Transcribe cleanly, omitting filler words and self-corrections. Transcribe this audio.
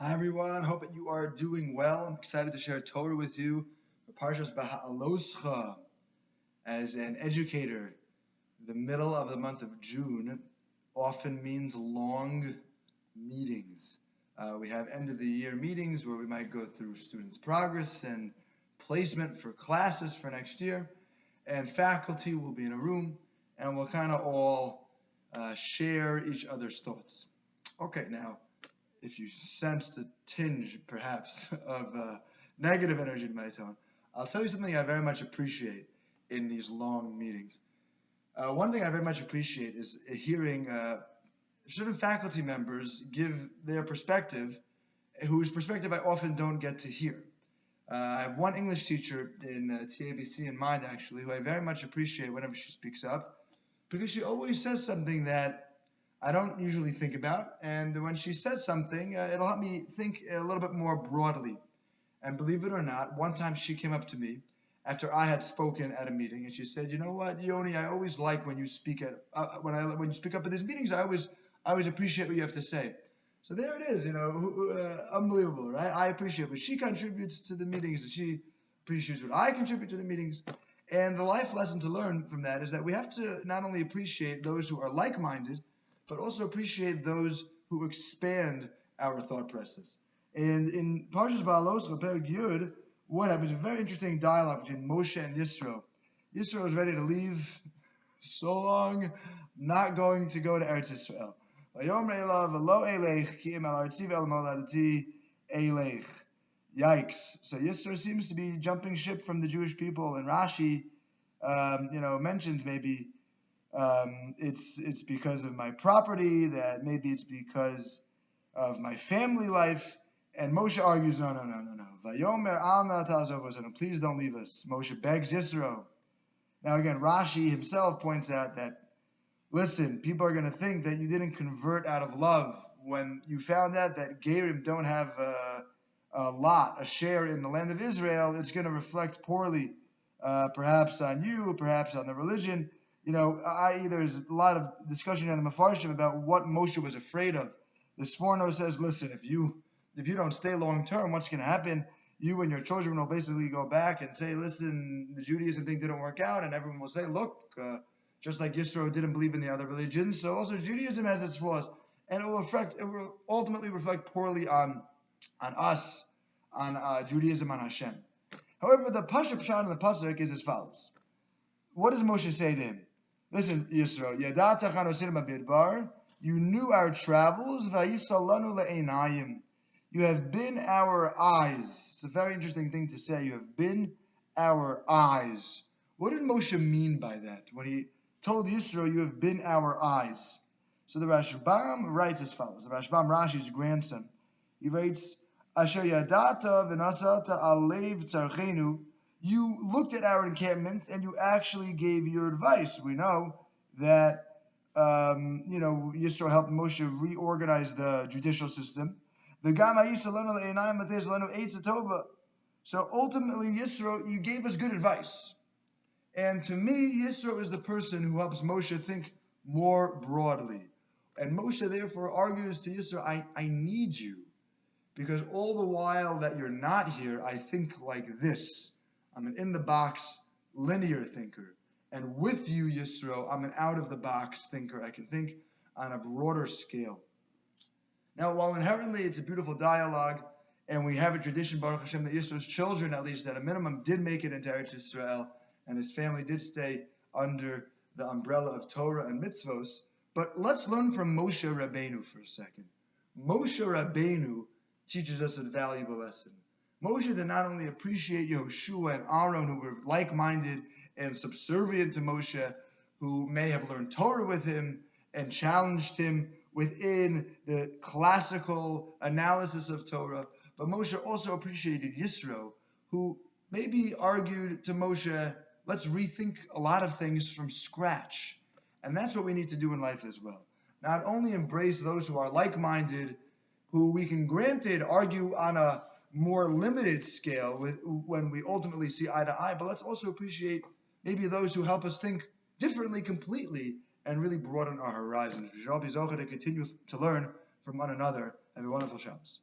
Hi everyone, hope that you are doing well. I'm excited to share Torah with you for Parshat Beha'alotcha. As an educator, the middle of the month of June often means long meetings. We have end of the year meetings where we might go through students' progress and placement for classes for next year, and faculty will be in a room and we'll kind of all share each other's thoughts. Okay, now if you sensed a tinge, perhaps, of negative energy in my tone, I'll tell you something I very much appreciate in these long meetings. One thing I very much appreciate is hearing certain faculty members give their perspective, whose perspective I often don't get to hear. I have one English teacher in TABC in mind, actually, who I very much appreciate whenever she speaks up, because she always says something that I don't usually think about, and when she says something, it'll help me think a little bit more broadly. And believe it or not, one time she came up to me after I had spoken at a meeting, and she said, "You know what, Yoni? I always like when you speak when you speak up at these meetings. I always appreciate what you have to say." So there it is, unbelievable, right? I appreciate what she contributes to the meetings, and she appreciates what I contribute to the meetings. And the life lesson to learn from that is that we have to not only appreciate those who are like-minded, but also appreciate those who expand our thought process. And in Parshat Beha'alotcha, Perek Yud, what happens? A very interesting dialogue between Moshe and Yisro. Yisro is ready to leave. So long, not going to go to Eretz Yisrael. Yikes. So Yisro seems to be jumping ship from the Jewish people, and Rashi, mentions maybe it's because of my property, that maybe it's because of my family life. And Moshe argues, no. Vayomer al na ta'azov osenu, please don't leave us. Moshe begs Yisro. Now again, Rashi himself points out that, listen, people are going to think that you didn't convert out of love when you found out that Gerim don't have a share in the land of Israel. It's going to reflect poorly, perhaps on you, perhaps on the religion. There's a lot of discussion in the Mefarshim about what Moshe was afraid of. The Sforno says, listen, if you don't stay long term, what's going to happen? You and your children will basically go back and say, listen, the Judaism thing didn't work out, and everyone will say, look, just like Yisro didn't believe in the other religions, so also Judaism has its flaws, and it will ultimately reflect poorly on us, on Judaism, on Hashem. However, the Pshat in the pasuk is as follows. What does Moshe say to him? Listen, Yisro, Yadata chanosim b'midbar, you knew our travels, v'yisalanu le'einayim. You have been our eyes. It's a very interesting thing to say. You have been our eyes. What did Moshe mean by that when he told Yisro, you have been our eyes? So the Rashbam writes as follows. The Rashbam, Rashi's grandson, he writes, Asher yadata v'nasata alev tzarchenu. You looked at our encampments and you actually gave your advice. We know that Yisro helped Moshe reorganize the judicial system. So ultimately, Yisro, you gave us good advice. And to me, Yisro is the person who helps Moshe think more broadly. And Moshe therefore argues to Yisro, I need you. Because all the while that you're not here, I think like this. I'm an in-the-box linear thinker. And with you, Yisro, I'm an out-of-the-box thinker. I can think on a broader scale. Now, while inherently it's a beautiful dialogue, and we have a tradition, Baruch Hashem, that Yisro's children, at least at a minimum, did make it into Eretz Yisrael, and his family did stay under the umbrella of Torah and mitzvos, but let's learn from Moshe Rabbeinu for a second. Moshe Rabbeinu teaches us a valuable lesson. Moshe did not only appreciate Yehoshua and Aaron, who were like-minded and subservient to Moshe, who may have learned Torah with him and challenged him within the classical analysis of Torah, but Moshe also appreciated Yisro, who maybe argued to Moshe, let's rethink a lot of things from scratch. And that's what we need to do in life as well. Not only embrace those who are like-minded, who we can granted argue on a more limited scale when we ultimately see eye to eye, but let's also appreciate maybe those who help us think differently completely and really broaden our horizons. We should all be zocheh to continue to learn from one another. Have a wonderful Shabbos.